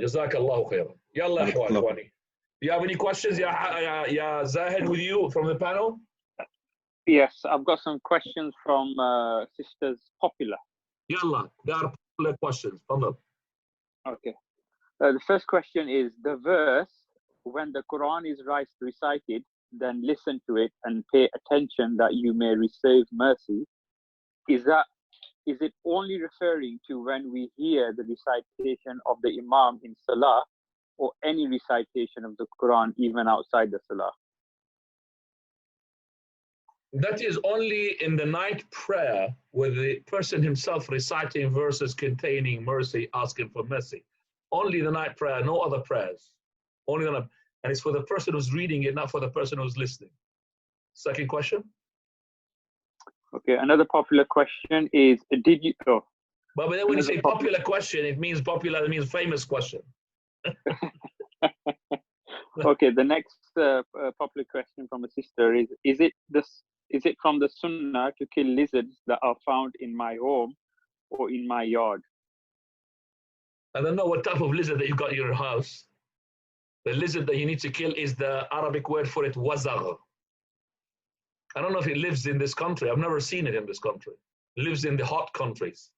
Jazakallahu khairan. Yalla ikhwani. Do you have any questions, ya Zahid, with you from the panel? Yes, I've got some questions from Sisters Popular. Yalla, there are popular questions. Okay. The first question is the verse, when the Quran is recited, then listen to it and pay attention that you may receive mercy. Is it only referring to when we hear the recitation of the Imam in Salah, or any recitation of the Quran even outside the Salah? That is only in the night prayer, where the person himself reciting verses containing mercy, asking for mercy. Only the night prayer, no other prayers. Only the night. And it's for the person who's reading it, not for the person who's listening. Second question. Okay, another popular question is, did you... Oh, but then when you say popular question, it means popular, it means famous question. Okay, the next popular question from a sister is it from the Sunnah to kill lizards that are found in my home or in my yard? I don't know what type of lizard that you got in your house. The lizard that you need to kill is the Arabic word for it, wazagh. I don't know if it lives in this country. I've never seen it in this country. It lives in the hot countries.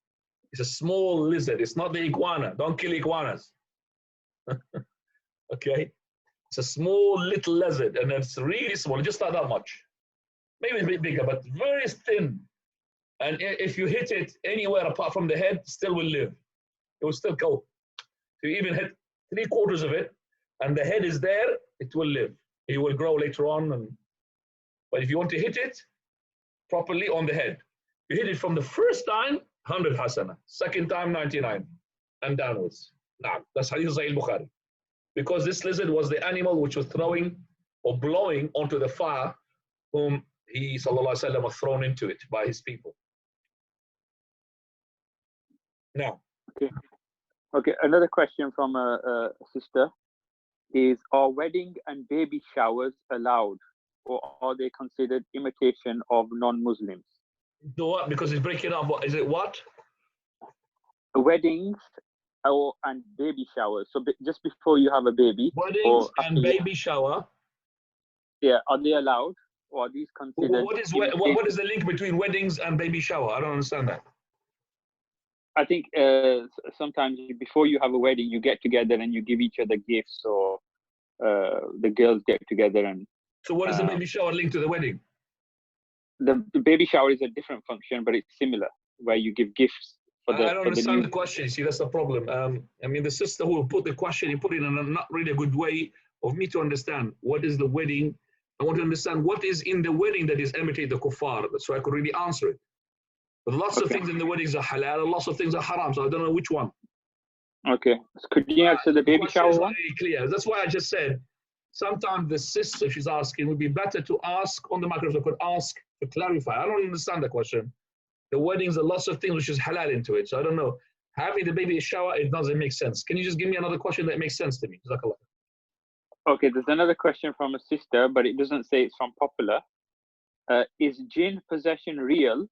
It's a small lizard. It's not the iguana. Don't kill iguanas. Okay? It's a small little lizard, and it's really small, just not that much. Maybe a bit bigger, but very thin. And if you hit it anywhere apart from the head, still will live. It will still go. If you even hit 3/4 of it, and the head is there, it will live. It will grow later on. But if you want to hit it properly on the head, you hit it from the first time, 100 hasana. Second time, 99. And downwards. Nah, that's Hadith Sahih Bukhari. Because this lizard was the animal which was throwing or blowing onto the fire whom he, sallallahu alaihi wasallam, was thrown into it by his people. Now. Okay, another question from a sister is, are wedding and baby showers allowed, or are they considered imitation of non-Muslims? Do what? Because it's breaking up. Is it what? Weddings and baby showers. So just before you have a baby. Weddings and baby shower. Yeah, are they allowed, or are these considered? What is the link between weddings and baby shower? I don't understand that. I think sometimes before you have a wedding, you get together and you give each other gifts, or the girls get together and. So what is the baby shower linked to the wedding? The baby shower is a different function, but it's similar, where you give gifts. I don't understand the question. See, that's the problem. I mean, the sister who put the question, he put it in a not really a good way of me to understand what is the wedding. I want to understand what is in the wedding that is imitate the kuffar, so I could really answer it. But lots of things in the weddings are halal, and lots of things are haram, so I don't know which one. Okay, so could you answer the baby shower one? Very clear. That's why I just said, sometimes the sister, she's asking, it would be better to ask on the microphone, could ask to clarify. I don't understand the question. The weddings are lots of things which is halal into it, so I don't know. Having the baby shower, it doesn't make sense. Can you just give me another question that makes sense to me? Okay, there's another question from a sister, but it doesn't say it's from Popular. Is jinn possession real?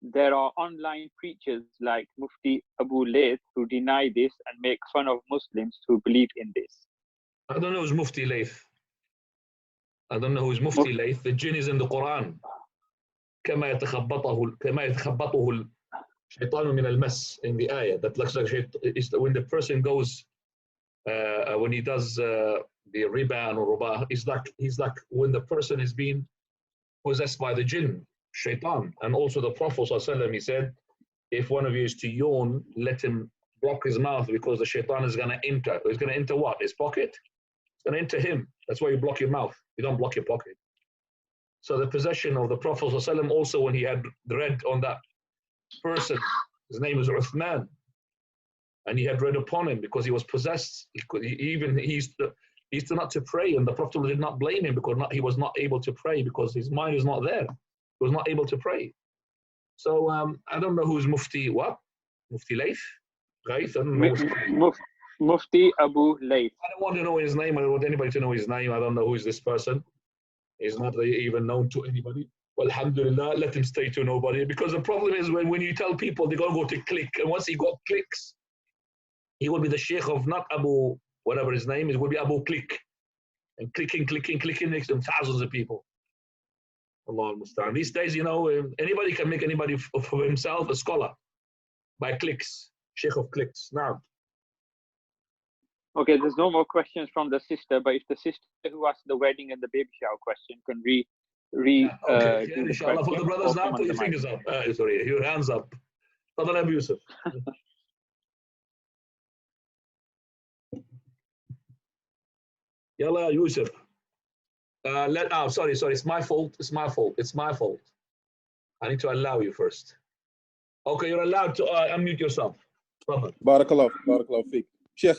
There are online preachers like Mufti Abu Layth who deny this and make fun of Muslims who believe in this. I don't know who's Mufti Layth. I don't know who's Mufti Layth. The jinn is in the Quran. كما يتخبطه الشيطان من المس, in the ayah that looks like when the person goes when he does the riba and ruba, he's like when the person is being possessed by the jinn, shaitan. And also the Prophet ﷺ, he said, if one of you is to yawn, let him block his mouth, because the shaitan is going to enter. He's going to enter what? His pocket? It's going to enter him. That's why you block your mouth. You don't block your pocket. So the possession of the Prophet ﷺ, also when he had read on that person, his name is Uthman, and he had read upon him because he was possessed. He used to not to pray, and the Prophet did not blame him because he was not able to pray because his mind is not there. He was not able to pray. So I don't know who's Mufti what? Mufti Layth? Ghayth? I don't know. Mufti Abu Layth. I don't want to know his name. I don't want anybody to know his name. I don't know who is this person. He's not even known to anybody. Well, alhamdulillah, let him stay to nobody. Because the problem is when you tell people, they're going to go to click. And once he got clicks, he will be the sheikh of not Abu, whatever his name is, will be Abu Click. And clicking next to thousands of people. Allah al-Musta'an. These days, you know, anybody can make anybody for himself a scholar by clicks, sheikh of clicks. Now. Okay, there's no more questions from the sister, but if the sister who asked the wedding and the baby shower question can Okay, do the inshallah. For the brothers now, put your mic. fingers up. Sorry, your hands up. Fadal Abu Yusuf. Yalla, Yusuf. Sorry. It's my fault. I need to allow you first. Okay, you're allowed to unmute yourself. Barakallah fiqh. Sheikh,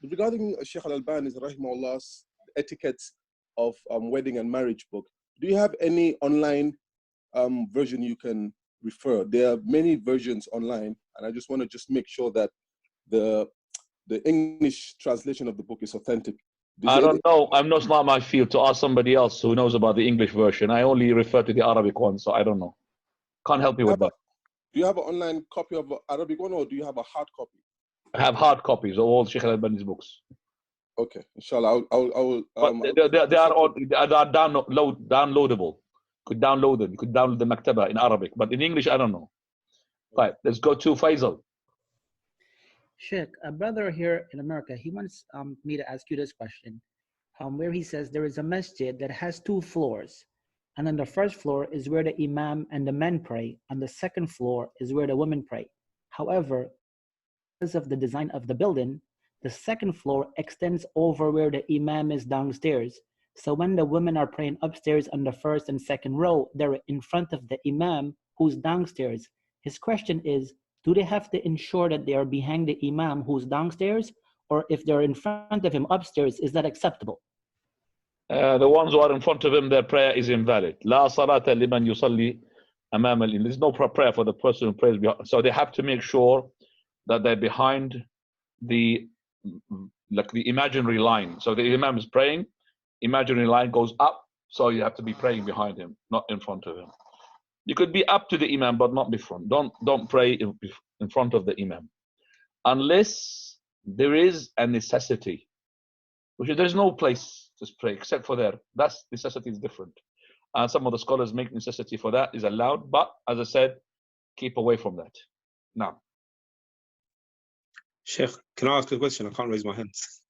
regarding Sheikh Al-Albani's rahimahullah's etiquette of wedding and marriage book, do you have any online version you can refer? There are many versions online, and I just want to make sure that the English translation of the book is authentic. I don't know. It's not my field to ask somebody else who knows about the English version. I only refer to the Arabic one, so I don't know. Can't help you with that. Do you have an online copy of the Arabic one, or do you have a hard copy? I have hard copies of all Sheikh Al-Albani's books. Okay, inshallah. I will. They are downloadable. You could download them. You could download the Maktaba in Arabic, but in English, I don't know. Right, let's go to Faisal. Sheikh, a brother here in America, he wants me to ask you this question, where he says there is a masjid that has 2 floors, and on the first floor is where the imam and the men pray, and the second floor is where the women pray. However, because of the design of the building, the second floor extends over where the imam is downstairs. So when the women are praying upstairs on the first and second row, they're in front of the imam who's downstairs. His question is, do they have to ensure that they are behind the imam who's downstairs, or if they're in front of him upstairs, is that acceptable? The ones who are in front of him, their prayer is invalid. La salata liman yusalli amam al-imam. There's no prayer for the person who prays behind. So they have to make sure that they're behind the imaginary line. So the imam is praying, imaginary line goes up, so you have to be praying behind him, not in front of him. You could be up to the imam, but not before. Don't pray in front of the imam, unless there is a necessity. Which there's no place to pray except for there. That's necessity is different. And some of the scholars make necessity for that is allowed, but as I said, keep away from that. Now, Sheikh, can I ask a question? I can't raise my hands.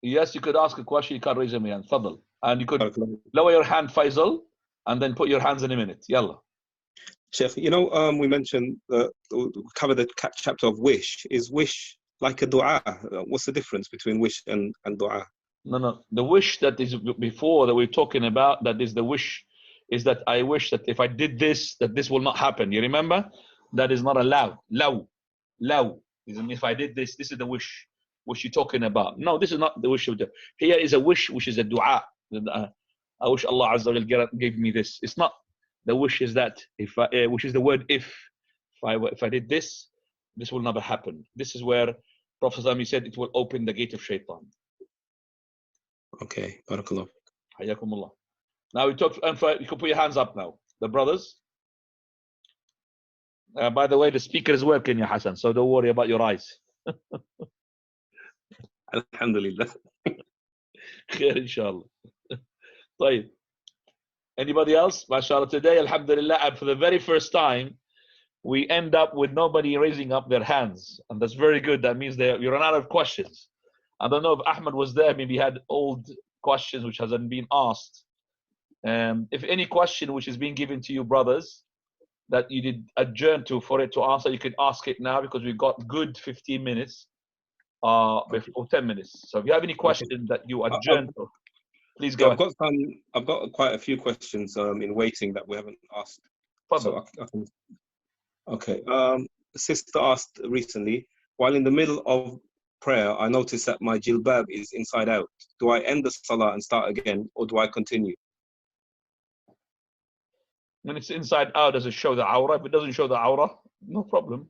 Yes, you could ask a question. You can't raise your hand. Fadl. And you could lower your hand, Faisal, and then put your hands in a minute. Yalla. Sheikh, you know, we mentioned, we covered the chapter of wish. Is wish like a dua? What's the difference between wish and dua? No. The wish that is before that we're talking about, that is the wish, is that I wish that if I did this, that this will not happen. You remember? That is not allowed. Law. If I did this, this is the wish you're talking about. No, this is not the wish. Here is a wish, which is a dua. I wish Allah Azza wa Jalla gave me this. It's not. The wish is that which is the word if I did this, this will never happen. This is where Prophet ﷺ said it will open the gate of shaitan. Okay, barakallah. Hayakumullah. Now we talk. You can put your hands up now, the brothers. By the way, the speaker is working, Ya Hassan, so don't worry about your eyes. Alhamdulillah. Khair, inshallah. طيب. Anybody else? MashaAllah, today, alhamdulillah, and for the very first time, we end up with nobody raising up their hands. And that's very good. That means you run out of questions. I don't know if Ahmed was there. Maybe he had old questions which hasn't been asked. If any question which is being given to you, brothers, that you did adjourn for it to answer, you can ask it now, because we've got good 15 minutes before 10 minutes. So if you have any questions that you adjourned to, please go ahead. I've got quite a few questions in waiting that we haven't asked. So I can, okay. A sister asked recently, while in the middle of prayer, I noticed that my jilbab is inside out. Do I end the salah and start again, or do I continue? When it's inside out, does it show the aura? If it doesn't show the aura, no problem.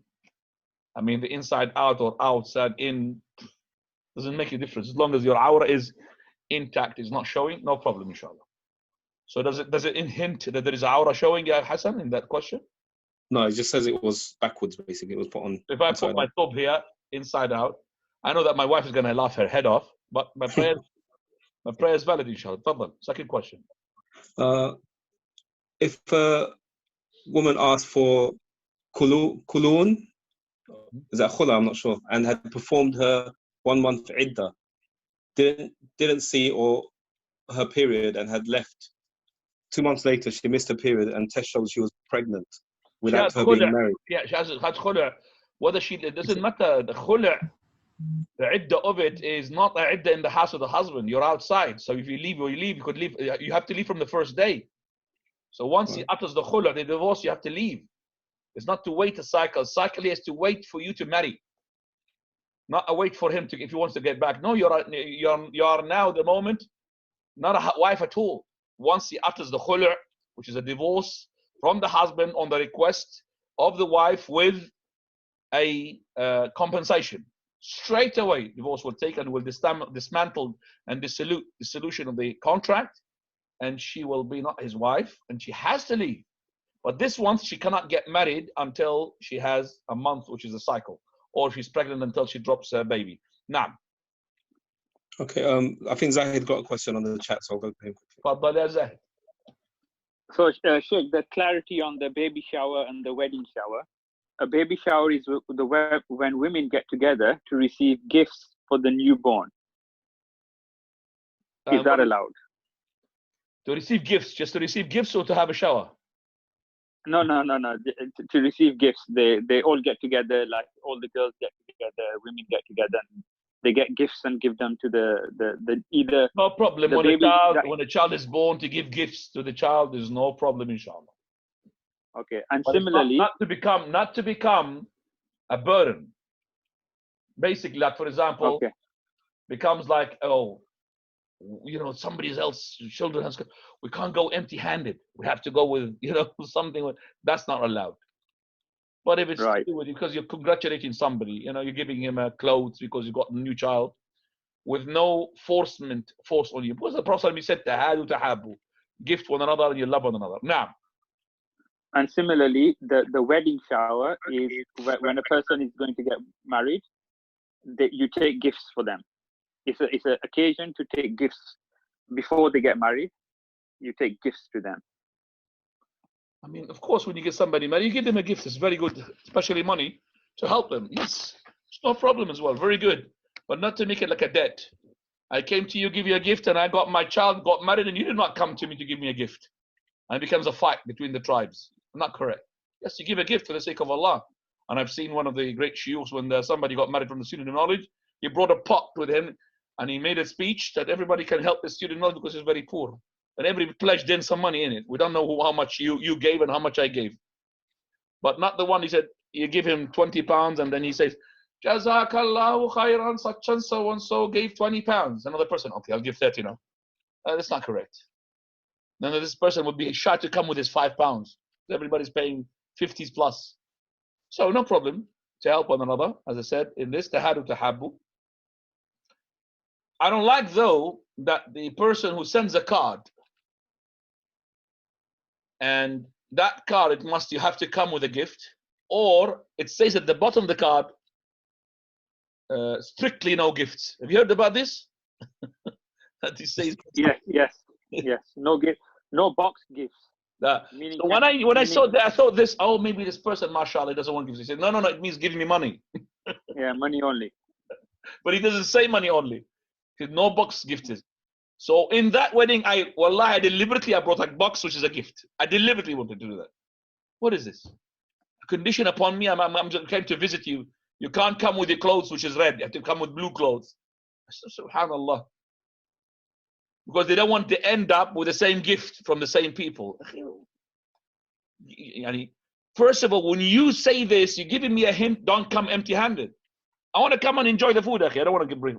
I mean, the inside out or outside in doesn't make a difference. As long as your aura is intact, is not showing, no problem, inshallah. So does it hint that there is aura showing, Ya Hassan, in that question? No, it just says it was backwards, basically. It was put on. If I put my top here, inside out. I know that my wife is going to laugh her head off, but my prayer is valid, inshallah. Tafadhal. Second question. If a woman asked for kulun, is that khula? I'm not sure, and had performed her 1 month iddah, didn't see or her period and had left. 2 months later, she missed her period and test showed she was pregnant without her being married. Yeah, she has khula. Whether it doesn't matter. The khula, the iddah of it is not an iddah in the house of the husband. You're outside. So if you leave or you leave, you could leave. You have to leave from the first day. So once he utters the khula, the divorce, you have to leave. It's not to wait a cycle. Cycle is to wait for you to marry. Not a wait for him to, if he wants to get back. No, you are now the moment, not a wife at all. Once he utters the khula, which is a divorce from the husband on the request of the wife with a compensation, straight away divorce will take and will dismantle and dissolution of the contract, and she will be not his wife, and she has to leave. But this one, she cannot get married until she has a month, which is a cycle, or she's pregnant until she drops her baby. Now. Okay, I think Zahid got a question on the chat, so I'll go to him quickly. So, Sheikh, the clarity on the baby shower and the wedding shower. A baby shower is when women get together to receive gifts for the newborn. Is that allowed? To receive gifts, just to receive gifts, or to have a shower? No. To receive gifts, they all get together, like all the girls get together, women get together, and they get gifts and give them to the either. No problem. When a child is born, to give gifts to the child is no problem, inshallah. Okay, and but similarly, not to become a burden. Basically, like for example, becomes like, oh, somebody else's children has. We can't go empty-handed. We have to go with something. That's not allowed. But if it's to do with because you're congratulating somebody, you're giving him clothes because you got a new child, with no force on you. Because the Prophet said, "Tahadu tahabu," gift one another and you love one another. Now. And similarly, the wedding shower is when a person is going to get married, you take gifts for them. It's an occasion to take gifts before they get married. You take gifts to them. I mean, of course, when you get somebody married, you give them a gift. It's very good, especially money, to help them. Yes, it's no problem as well. Very good. But not to make it like a debt. I came to you, give you a gift, and my child got married, and you did not come to me to give me a gift. And it becomes a fight between the tribes. Not correct. Yes, you give a gift for the sake of Allah. And I've seen one of the great shuyukhs when somebody got married from the student of knowledge, he brought a pot with him and he made a speech that everybody can help the student of knowledge because he's very poor. And everybody pledged in some money in it. We don't know how much you gave and how much I gave. But not the one, he said, you give him 20 pounds and then he says, Jazakallahu khairan, such and so gave 20 pounds. Another person, okay, I'll give 30 now. That's not correct. Then this person would be shy to come with his 5 pounds. Everybody's paying 50s plus. So no problem to help one another, as I said, in this, tahadu tahabbu. I don't like, though, that the person who sends a card, and that card, you have to come with a gift, or it says at the bottom of the card, strictly no gifts. Have you heard about this? That it says yes. No gift, no box gifts. So when I saw that, I thought this, oh, maybe this person, mashallah, doesn't want gifts. He said, no, it means give me money. Yeah, money only. But he doesn't say money only. He said, no box gifted. So in that wedding, I deliberately brought a box, which is a gift. I deliberately wanted to do that. What is this? A condition upon me, I'm just came to visit you. You can't come with your clothes, which is red. You have to come with blue clothes. Subhanallah. Because they don't want to end up with the same gift from the same people. First of all, when you say this, you're giving me a hint, don't come empty-handed. I want to come and enjoy the food. I don't want to bring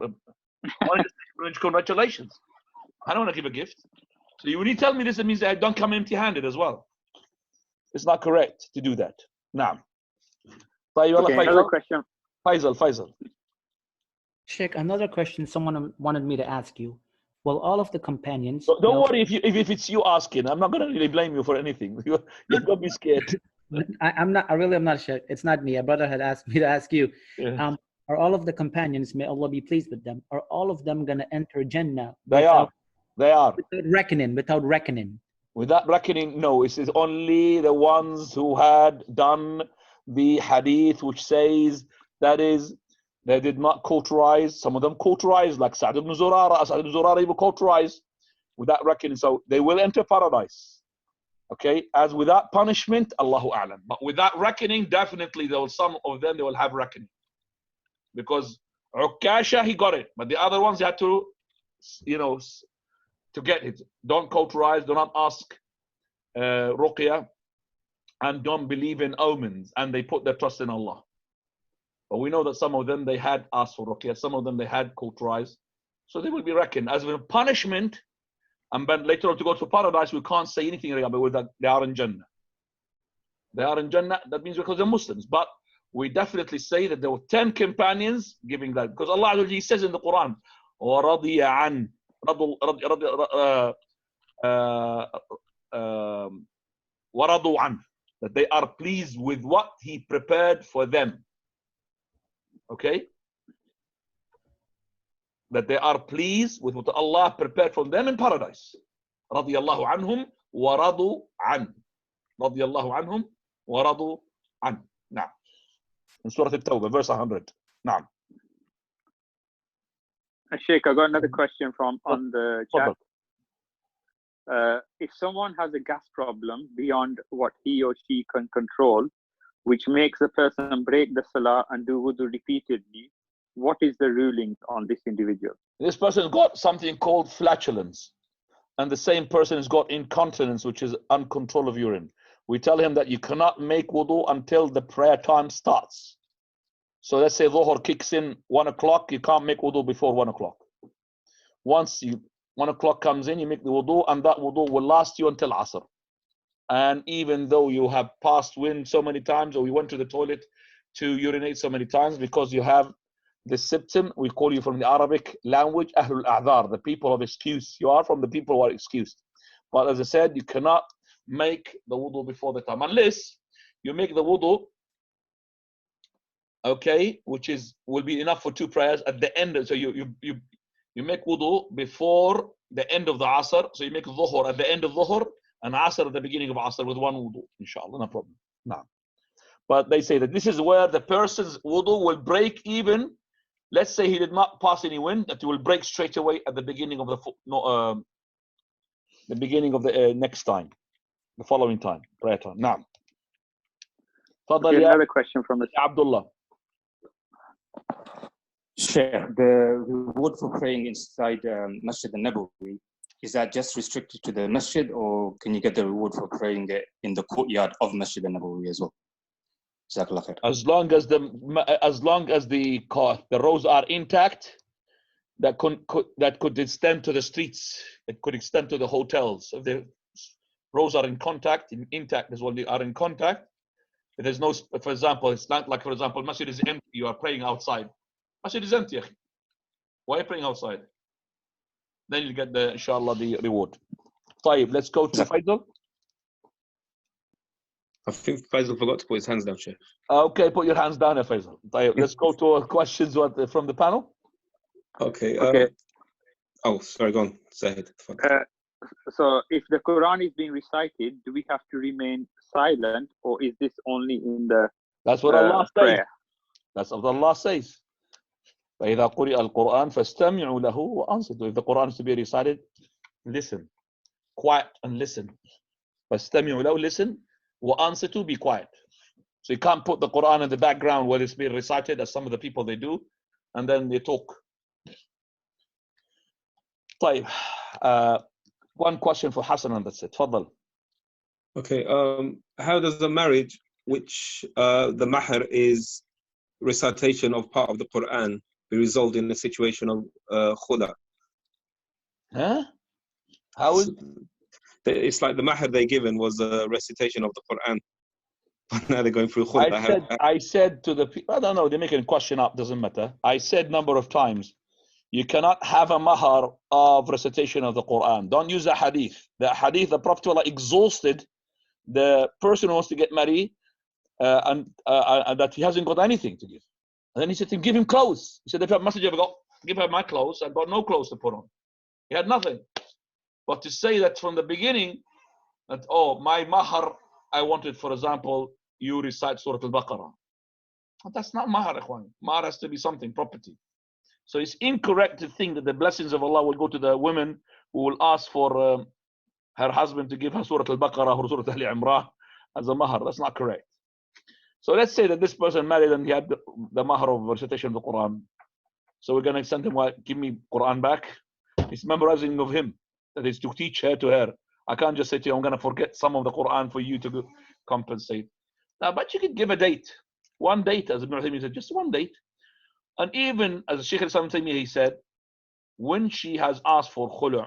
congratulations. I don't want to give a gift. So when you tell me this, it means that I don't come empty-handed as well. It's not correct to do that. Now, another question. Faisal. Sheikh, another question someone wanted me to ask you. Well, all of the companions. Don't worry if it's you asking. I'm not going to really blame you for anything. You don't be scared. I'm not. I really am not sure. It's not me. A brother had asked me to ask you. Yeah. are all of the companions, may Allah be pleased with them, are all of them going to enter Jannah? They are. Without reckoning. Without reckoning, no. It is only the ones who had done the hadith which says, that is, they did not cauterize. Some of them cauterized, like Sa'd ibn Zurara. Sa'd ibn Zurara even cauterized without reckoning. So they will enter paradise. Okay, as without punishment, Allahu A'lam. But without reckoning, definitely some of them, they will have reckoning. Because Ukasha, he got it. But the other ones, they had to, to get it. Don't cauterize, do not ask ruqya, and don't believe in omens. And they put their trust in Allah. But we know that some of them, they had asked for ruqya. Some of them, they had cauterized. So they will be reckoned. As with punishment, and then later on to go to paradise, we can't say anything about that they are in Jannah. They are in Jannah, that means because they're Muslims. But we definitely say that there were 10 companions giving that. Because Allah He says in the Quran, وَرَضِيَ عَنْ وَرَضُوا عَنْ, that they are pleased with what He prepared for them. Okay? That they are pleased with what Allah prepared for them in paradise. رَضِيَ اللَّهُ عَنْهُمْ وَرَضُوا عَنْ. رَضِيَ اللَّهُ عَنْهُمْ وَرَضُوا عَنْ. نعم. In Surah At-Tawbah, verse 100. نعم. Sheikh, I got another question from on the chat. If someone has a gas problem beyond what he or she can control, which makes the person break the salah and do wudu repeatedly, what is the ruling on this individual? This person got something called flatulence, and the same person has got incontinence, which is uncontrol of urine. We tell him that you cannot make wudu until the prayer time starts. So let's say Dhuhr kicks in 1 o'clock, you can't make wudu before 1 o'clock. Once 1 o'clock comes in, you make the wudu, and that wudu will last you until Asr. And even though you have passed wind so many times, or you went to the toilet to urinate so many times, because you have the symptom, we call you from the Arabic language, Ahlul A'dhar, the people of excuse. You are from the people who are excused. But as I said, you cannot make the wudu before the time, unless you make the wudu, okay, which will be enough for 2 prayers at the end. So you make wudu before the end of the Asr. So you make Dhuhr at the end of Dhuhr and Asr at the beginning of Asr with 1 wudu, inshallah, no problem. No. But they say that this is where the person's wudu will break even. Let's say he did not pass any wind, that it will break straight away at the beginning of the next time, the following time, prayer time. Now, another question from the Abdullah. Sure. The reward for praying inside Masjid al-Nabawi, is that just restricted to the masjid, or can you get the reward for praying in the courtyard of Masjid al-Nabawi as well? As long as the rows are intact, that could extend to the streets. It could extend to the hotels. If the rows are intact as well, they are in contact. If there's no, for example, it's not like, for example, masjid is empty, you are praying outside. Masjid is empty. Why are you praying outside? Then you get inshallah, the reward. طيب, let's go to Faisal. I think Faisal forgot to put his hands down, Sheikh. Okay, put your hands down, Faisal. Let's go to questions from the panel. Okay. Okay. Oh, sorry, go on. Say it. So if the Quran is being recited, do we have to remain silent, or is this only in the That's what Allah prayer? says. That's what Allah says. فإذا قرئ القرآن فاستمعوا له وأنصتوا. If the Quran is to be recited, listen. Quiet and listen. فاستمعوا له, listen. وأنصتوا, be quiet. So you can't put the Quran in the background where it's being recited, as some of the people they do, and then they talk. طيب. One question for Hassan, and that's it. تفضل. Okay. How does a marriage which the mahr is recitation of part of the Quran be resolved in a situation of khula? Huh? How is? It's like the mahr they given was a recitation of the Quran. But now they're going through khula. I said to the people, I don't know, they're making a question up, doesn't matter. I said number of times, you cannot have a mahar of recitation of the Quran. Don't use the hadith. The hadith, the Prophet exhausted the person who wants to get married and that he hasn't got anything to give. And then he said to him, give him clothes. He said, if a messenger ever got, give her my clothes, I got no clothes to put on. He had nothing. But to say that from the beginning, that, oh, my mahar, I wanted, for example, you recite Surah Al-Baqarah. That's not mahar, ikhwan. Mahar has to be something, property. So it's incorrect to think that the blessings of Allah will go to the women who will ask for her husband to give her Surah Al-Baqarah or Surah Al-Imran as a mahar. That's not correct. So let's say that this person married and he had the mahar of recitation of the Quran. So we're going to send him, give me Quran back. It's memorizing of him. That is to teach her to her. I can't just say to you, I'm going to forget some of the Quran for you to compensate. Now, but you could give a date. One date, as Ibn Uthaymeen said, just one date. And even as Shaykh al-Islam Taymiyyah, he said, when she has asked for khulu',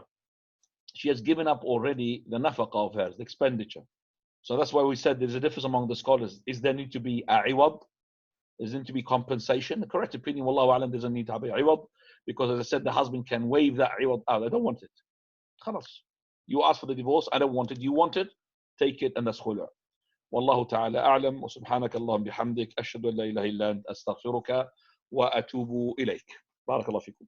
she has given up already the nafaqah of hers, the expenditure. So that's why we said there's a difference among the scholars. Is there need to be a iwad? Does there need to be compensation? The correct opinion, wallahu alam, doesn't need to be iwad, because as I said, the husband can waive that iwad out. I don't want it. Khalas. You ask for the divorce, I don't want it. You want it, take it, and that's khulu'. والله تعالى أعلم وسبحانك اللهم بحمدك أشهد أن لا إله إلا أنت أستغفرك وأتوب إليك. بارك الله فيكم.